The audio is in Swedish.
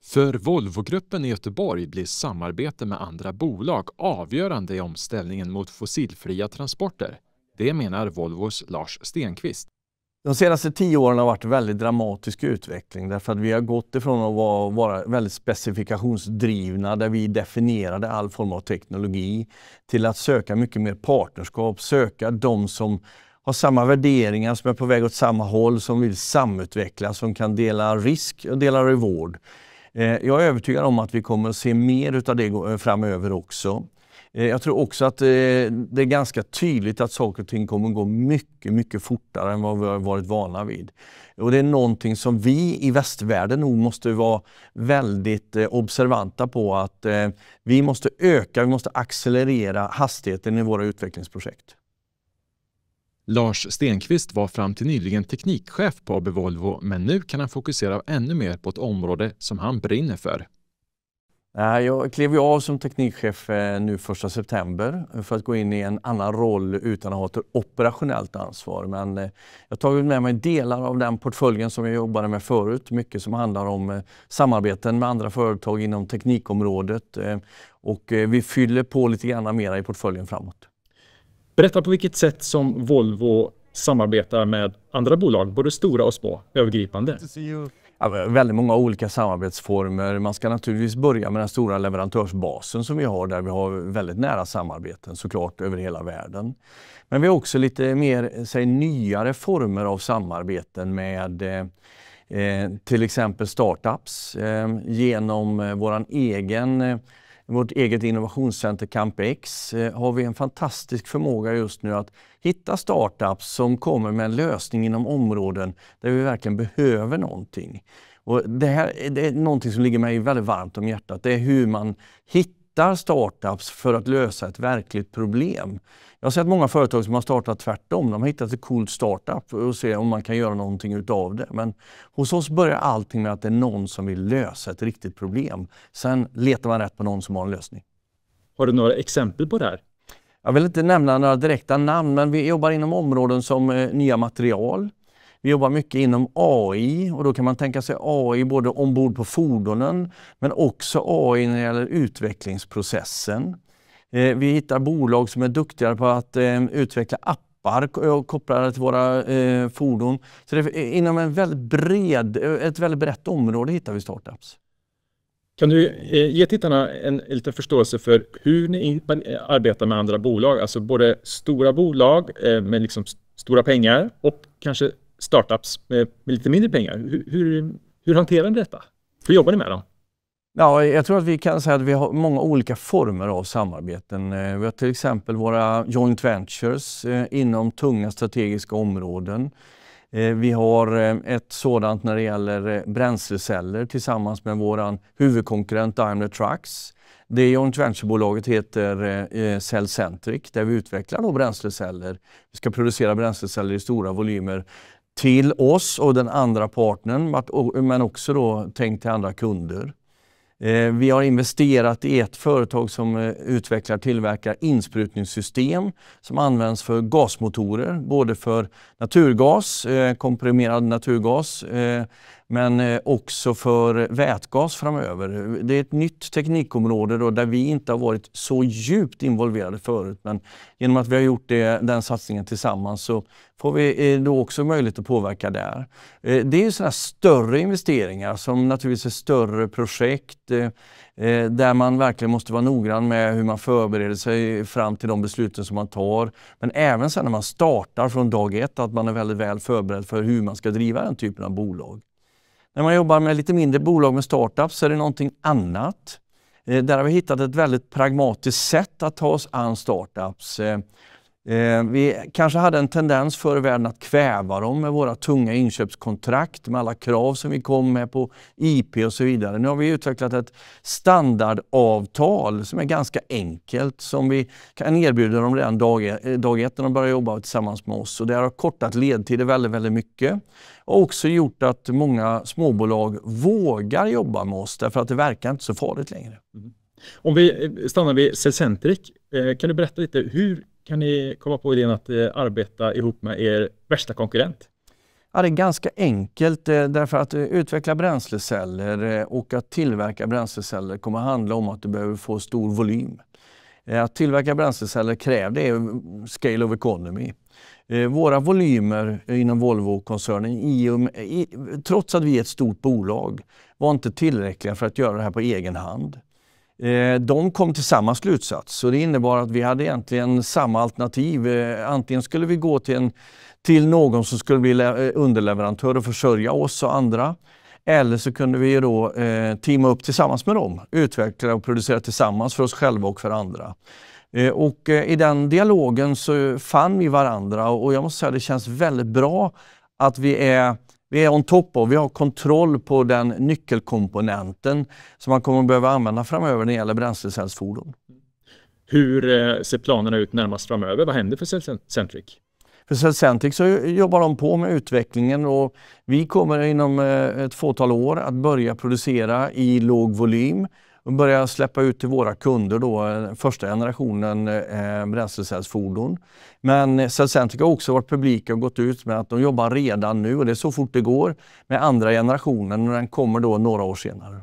För Volvogruppen i Göteborg blir samarbete med andra bolag avgörande i omställningen mot fossilfria transporter. Det menar Volvos Lars Stenqvist. De senaste 10 åren har varit en väldigt dramatisk utveckling därför att vi har gått ifrån att vara väldigt specifikationsdrivna där vi definierade all form av teknologi till att söka mycket mer partnerskap, söka de som har samma värderingar, som är på väg åt samma håll, som vill samutveckla, som kan dela risk och dela reward. Jag är övertygad om att vi kommer att se mer av det framöver också. Jag tror också att det är ganska tydligt att saker och ting kommer att gå mycket fortare än vad vi har varit vana vid. Och det är någonting som vi i västvärlden nog måste vara väldigt observanta på, att vi måste vi måste accelerera hastigheten i våra utvecklingsprojekt. Lars Stenqvist var fram till nyligen teknikchef på AB Volvo, men nu kan han fokusera ännu mer på ett område som han brinner för. Jag klev ju av som teknikchef nu 1 september för att gå in i en annan roll utan att ha ett operationellt ansvar. Men jag har tagit med mig delar av den portföljen som jag jobbade med förut. Mycket som handlar om samarbeten med andra företag inom teknikområdet. Och vi fyller på lite grann mera i portföljen framåt. Berätta på vilket sätt som Volvo samarbetar med andra bolag, både stora och små, övergripande. Ja, väldigt många olika samarbetsformer. Man ska naturligtvis börja med den stora leverantörsbasen som vi har, där vi har väldigt nära samarbeten såklart över hela världen. Men vi har också lite mer nyare former av samarbeten med till exempel startups genom vårt eget innovationscenter CampX har vi en fantastisk förmåga just nu att hitta startups som kommer med en lösning inom områden där vi verkligen behöver någonting. Och det är någonting som ligger mig väldigt varmt om hjärtat. Det är hur man hittar startups för att lösa ett verkligt problem. Jag har sett många företag som har startat tvärtom. De har hittat ett coolt startup och ser om man kan göra någonting utav det. Men hos oss börjar allting med att det är någon som vill lösa ett riktigt problem. Sen letar man rätt på någon som har en lösning. Har du några exempel på det här? Jag vill inte nämna några direkta namn, men vi jobbar inom områden som nya material. Vi jobbar mycket inom AI, och då kan man tänka sig AI både ombord på fordonen men också AI när det gäller utvecklingsprocessen. Vi hittar bolag som är duktigare på att utveckla appar kopplade till våra fordon. Så det är inom ett väldigt brett område hittar vi startups. Kan du ge tittarna en liten förståelse för hur ni arbetar med andra bolag? Alltså både stora bolag med liksom stora pengar och kanske startups med lite mindre pengar. Hur hanterar ni detta? Hur jobbar ni med dem? Ja, jag tror att vi kan säga att vi har många olika former av samarbeten. Vi har till exempel våra joint ventures inom tunga strategiska områden. Vi har ett sådant när det gäller bränsleceller tillsammans med våran huvudkonkurrent Daimler Trucks. Det joint venture-bolaget heter Cellcentric, där vi utvecklar då bränsleceller. Vi ska producera bränsleceller i stora volymer till oss och den andra partnern, men också då tänkt till andra kunder. Vi har investerat i ett företag som tillverkar insprutningssystem som används för gasmotorer, både för naturgas, komprimerad naturgas, men också för vätgas framöver. Det är ett nytt teknikområde då, där vi inte har varit så djupt involverade förut, men genom att vi har gjort den satsningen tillsammans så får vi då också möjlighet att påverka där. Det är ju sådana större investeringar som naturligtvis är större projekt där man verkligen måste vara noggrann med hur man förbereder sig fram till de besluten som man tar. Men även sen när man startar från dag ett, att man är väldigt väl förberedd för hur man ska driva den typen av bolag. När man jobbar med lite mindre bolag med startups så är det någonting annat. Där har vi hittat ett väldigt pragmatiskt sätt att ta oss an startups. Vi kanske hade en tendens för världen att kväva dem med våra tunga inköpskontrakt med alla krav som vi kom med på IP och så vidare. Nu har vi utvecklat ett standardavtal som är ganska enkelt, som vi kan erbjuda dem redan dag ett när de börjar jobba tillsammans med oss. Och det har kortat ledtider väldigt mycket. Och också gjort att många småbolag vågar jobba med oss därför att det verkar inte så farligt längre. Mm. Om vi stannar vid Cellcentric, kan du berätta lite, hur kan ni komma på idén att arbeta ihop med er värsta konkurrent? Ja, det är ganska enkelt därför att utveckla bränsleceller och att tillverka bränsleceller kommer att handla om att du behöver få stor volym. Att tillverka bränsleceller kräver scale of economy. Våra volymer inom Volvo-koncernen, trots att vi är ett stort bolag, var inte tillräckliga för att göra det här på egen hand. De kom till samma slutsats, så det innebar att vi hade egentligen samma alternativ. Antingen skulle vi gå till någon som skulle bli underleverantör och försörja oss och andra. Eller så kunde vi då teama upp tillsammans med dem, utveckla och producera tillsammans för oss själva och för andra. Och i den dialogen så fann vi varandra och jag måste säga att det känns väldigt bra att vi är on top och vi har kontroll på den nyckelkomponenten som man kommer att behöva använda framöver när det gäller bränslecellsfordon. Hur ser planerna ut närmast framöver? Vad händer för Cellcentric? För Cellcentric så jobbar de på med utvecklingen och vi kommer inom ett fåtal år att börja producera i låg volym och börja släppa ut till våra kunder då första generationen bränslecellsfordon. Men Cellcentric har också varit publika och gått ut med att de jobbar redan nu och det är så fort det går med andra generationen och den kommer då några år senare.